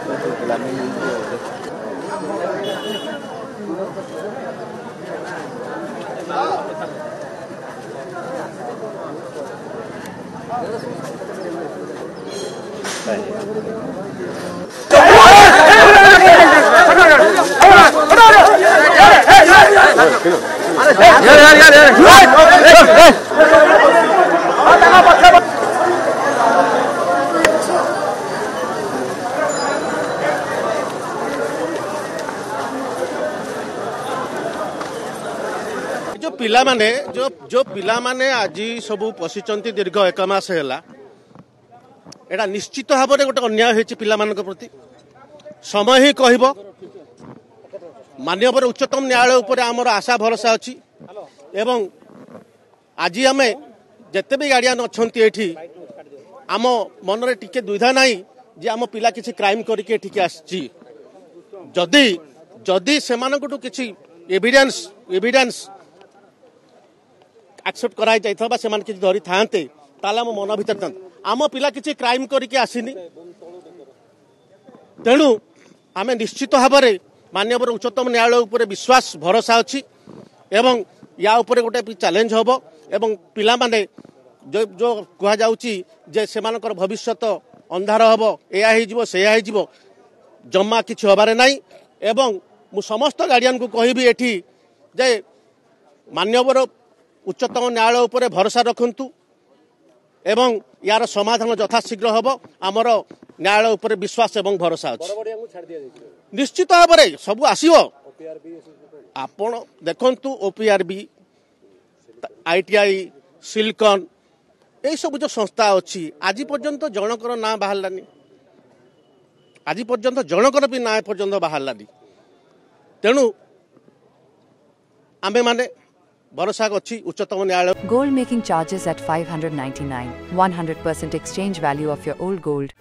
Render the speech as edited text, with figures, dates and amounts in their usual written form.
जो पिला माने आज सब पशिचंती दीर्घ 1 मास है एटा निश्चित भाव में गोटे अन्याय होती पिला प्रति समय ही कहब माननीय उच्चतम न्यायालय उपर आमर आशा भरोसा अच्छी एवं आज आम जिते भी गार्डियन अच्छा ये आम मन में टिके दुविधा नहीं जे आम पिला किसी क्राइम करके आसी जदि जदि से किसी एविडेंस एक्सेप्ट कराई जाइथा से किसी धरी था ताला मो मन भीतर था आम पिला किसी क्राइम करके आसीनी तेणु आम निश्चित भाव में माननीय उच्चतम न्यायालय उपर विश्वास भरोसा अच्छी एवं या उपर गोटे चैलेंज हम एवं पिला माने जो कह जे से भविष्यत अंधार हम या से जमा किसी हबारे नहीं एवं मु समस्त गार्डियन को कहबी एठी जे माननीय उच्चतम न्यायालय उपर भरोसा रखंतु एवं यार समाधान यथाशीघ्र हम आमर न्यायालय उपर विश्वास एवं भरोसा अच्छी निश्चित भाव में सब आसो आपण देखंतु ओपीआरबी आईटीआई सिलिकॉन यही सब जो संस्था अच्छी आज पर्यंत जनकर ना बाहरलानी आज पर्यंत जनकर भी ना पर्यंत बाहरलानी तेणु आमे माने भरोसा अच्छी उच्चतम न्यायालय Gold making charges at 599. 100% exchange value of your old gold.